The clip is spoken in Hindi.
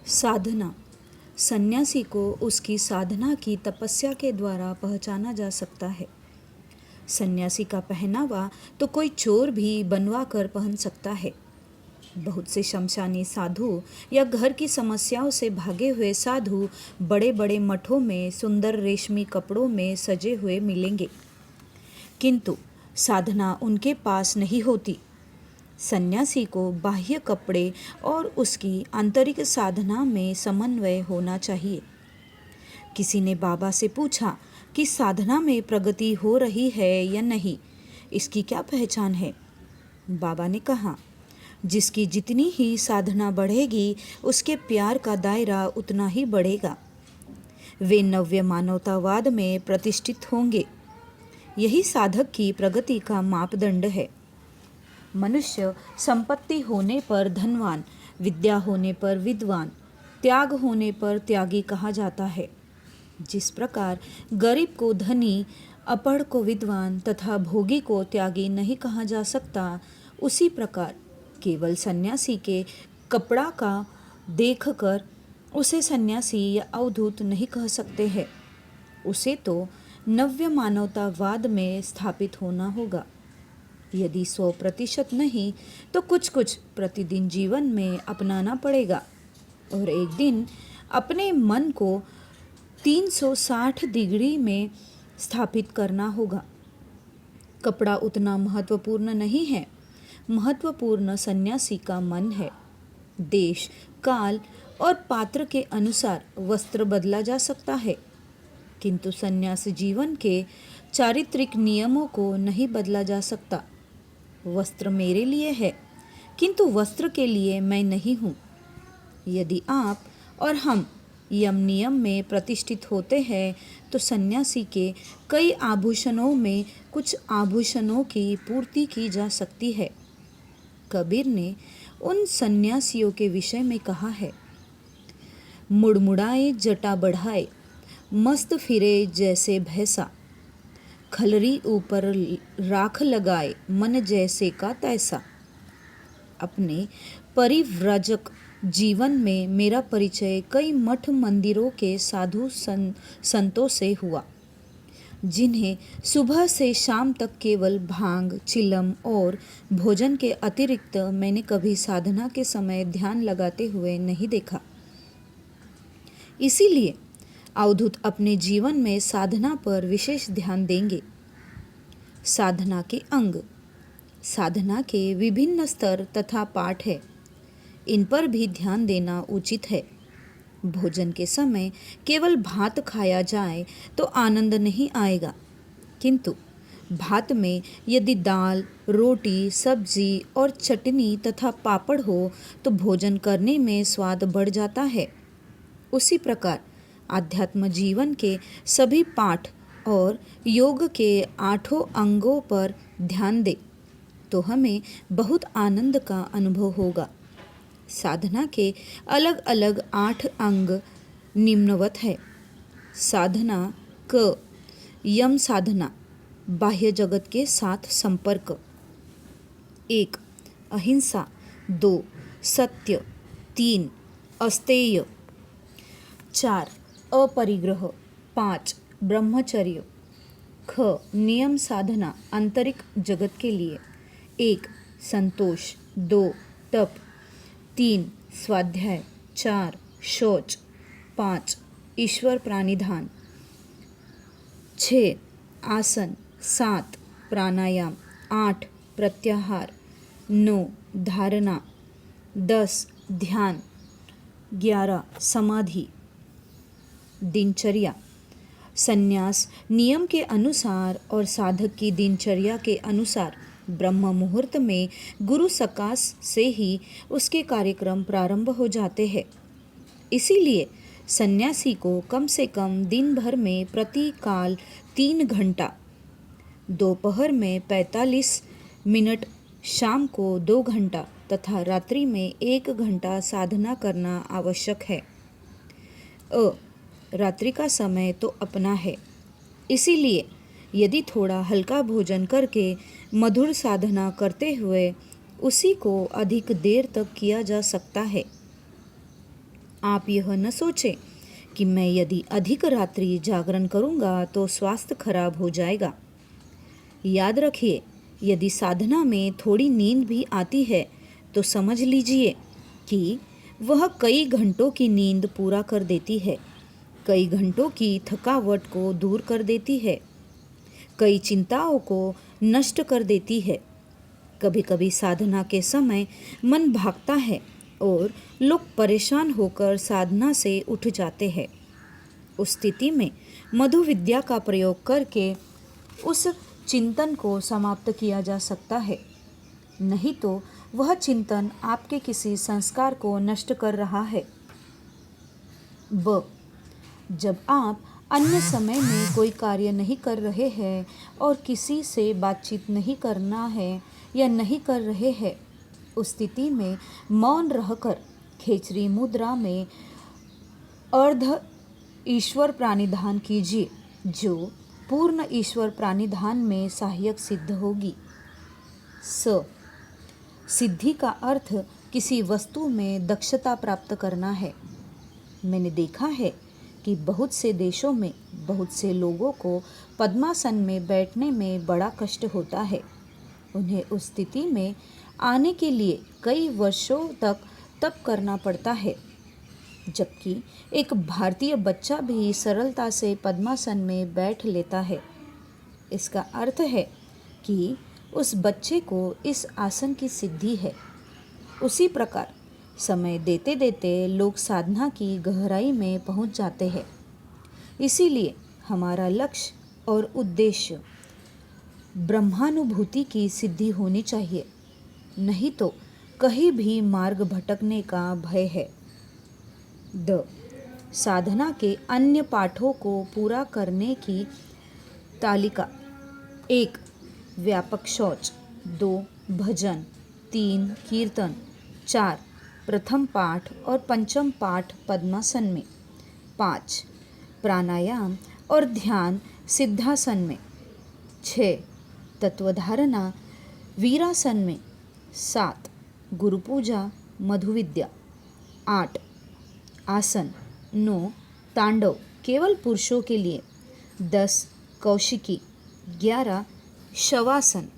साधना। सन्यासी को उसकी साधना की तपस्या के द्वारा पहचाना जा सकता है। सन्यासी का पहनावा तो कोई चोर भी बनवा कर पहन सकता है। बहुत से शमशानी साधु या घर की समस्याओं से भागे हुए साधु बड़े बड़े मठों में सुंदर रेशमी कपड़ों में सजे हुए मिलेंगे, किंतु साधना उनके पास नहीं होती। सन्यासी को बाह्य कपड़े और उसकी आंतरिक साधना में समन्वय होना चाहिए। किसी ने बाबा से पूछा कि साधना में प्रगति हो रही है या नहीं, इसकी क्या पहचान है? बाबा ने कहा, जिसकी जितनी ही साधना बढ़ेगी उसके प्यार का दायरा उतना ही बढ़ेगा। वे नव्य मानवतावाद में प्रतिष्ठित होंगे। यही साधक की प्रगति का मापदंड है। मनुष्य संपत्ति होने पर धनवान, विद्या होने पर विद्वान, त्याग होने पर त्यागी कहा जाता है। जिस प्रकार गरीब को धनी, अपढ़ को विद्वान तथा भोगी को त्यागी नहीं कहा जा सकता, उसी प्रकार केवल सन्यासी के कपड़ा का देखकर उसे सन्यासी या अवधूत नहीं कह सकते हैं। उसे तो नव्य मानवतावाद में स्थापित होना होगा। यदि 100% नहीं तो कुछ कुछ प्रतिदिन जीवन में अपनाना पड़ेगा और एक दिन अपने मन को 360 डिग्री में स्थापित करना होगा। कपड़ा उतना महत्वपूर्ण नहीं है, महत्वपूर्ण सन्यासी का मन है। देश, काल और पात्र के अनुसार वस्त्र बदला जा सकता है, किंतु सन्यासी जीवन के चारित्रिक नियमों को नहीं बदला जा सकता। वस्त्र मेरे लिए है, किंतु वस्त्र के लिए मैं नहीं हूँ। यदि आप और हम यम नियम में प्रतिष्ठित होते हैं तो सन्यासी के कई आभूषणों में कुछ आभूषणों की पूर्ति की जा सकती है। कबीर ने उन सन्यासियों के विषय में कहा है, मुड़मुड़ाए जटा बढ़ाए, मस्त फिरे जैसे भैंसा, खलरी ऊपर राख लगाए, मन जैसे का तैसा। अपने परिव्राजक जीवन में मेरा परिचय कई मठ मंदिरों के साधु संतों से हुआ, जिन्हें सुबह से शाम तक केवल भांग, चिलम और भोजन के अतिरिक्त मैंने कभी साधना के समय ध्यान लगाते हुए नहीं देखा। इसीलिए अवधूत अपने जीवन में साधना पर विशेष ध्यान देंगे। साधना के अंग। साधना के विभिन्न स्तर तथा पाठ है, इन पर भी ध्यान देना उचित है। भोजन के समय केवल भात खाया जाए तो आनंद नहीं आएगा, किंतु भात में यदि दाल, रोटी, सब्जी और चटनी तथा पापड़ हो तो भोजन करने में स्वाद बढ़ जाता है। उसी प्रकार आध्यात्म जीवन के सभी पाठ और योग के 8 अंगों पर ध्यान दे तो हमें बहुत आनंद का अनुभव होगा। साधना के अलग अलग 8 अंग निम्नवत है। साधना क। यम साधना, बाह्य जगत के साथ संपर्क। 1. अहिंसा। 2. सत्य। 3. अस्तेय। 4. अपरिग्रह। 5. ब्रह्मचर्य। ख. नियम साधना आंतरिक जगत के लिए। 1. संतोष। 2. तप। 3. स्वाध्याय। 4. शौच। 5. ईश्वर प्राणिधान। 6. आसन। 7. प्राणायाम। 8. प्रत्याहार। 9. धारणा। 10. ध्यान। 11. समाधि। दिनचर्या। संन्यास नियम के अनुसार और साधक की दिनचर्या के अनुसार ब्रह्म मुहूर्त में गुरु सकाश से ही उसके कार्यक्रम प्रारंभ हो जाते हैं। इसीलिए सन्यासी को कम से कम दिन भर में प्रति काल 3 घंटा, दोपहर में 45 मिनट, शाम को 2 घंटा तथा रात्रि में 1 घंटा साधना करना आवश्यक है। रात्रि का समय तो अपना है, इसीलिए यदि थोड़ा हल्का भोजन करके मधुर साधना करते हुए उसी को अधिक देर तक किया जा सकता है। आप यह न सोचें कि मैं यदि अधिक रात्रि जागरण करूँगा तो स्वास्थ्य खराब हो जाएगा। याद रखिए, यदि साधना में थोड़ी नींद भी आती है तो समझ लीजिए कि वह कई घंटों की नींद पूरा कर देती है, कई घंटों की थकावट को दूर कर देती है, कई चिंताओं को नष्ट कर देती है। कभी कभी साधना के समय मन भागता है और लोग परेशान होकर साधना से उठ जाते हैं। उस स्थिति में मधु विद्या का प्रयोग करके उस चिंतन को समाप्त किया जा सकता है, नहीं तो वह चिंतन आपके किसी संस्कार को नष्ट कर रहा है। जब आप अन्य समय में कोई कार्य नहीं कर रहे हैं और किसी से बातचीत नहीं करना है या नहीं कर रहे हैं, उस स्थिति में मौन रहकर खेचरी मुद्रा में अर्ध ईश्वर प्राणिधान कीजिए, जो पूर्ण ईश्वर प्राणिधान में सहायक सिद्ध होगी। सिद्धि का अर्थ किसी वस्तु में दक्षता प्राप्त करना है। मैंने देखा है कि बहुत से देशों में बहुत से लोगों को पद्मासन में बैठने में बड़ा कष्ट होता है। उन्हें उस स्थिति में आने के लिए कई वर्षों तक तप करना पड़ता है, जबकि एक भारतीय बच्चा भी सरलता से पद्मासन में बैठ लेता है। इसका अर्थ है कि उस बच्चे को इस आसन की सिद्धि है। उसी प्रकार समय देते देते लोग साधना की गहराई में पहुंच जाते हैं। इसीलिए हमारा लक्ष्य और उद्देश्य ब्रह्मानुभूति की सिद्धि होनी चाहिए, नहीं तो कहीं भी मार्ग भटकने का भय है। साधना के अन्य पाठों को पूरा करने की तालिका: 1. व्यापक शौच, 2. भजन, 3. कीर्तन, 4. प्रथम पाठ और पंचम पाठ पद्मासन में, 5. प्राणायाम और ध्यान सिद्धासन में, 6. तत्वधारणा वीरासन में, 7. गुरु पूजा मधु विद्या, 8. आसन, 9. तांडव केवल पुरुषों के लिए, 10. कौशिकी, 11. शवासन।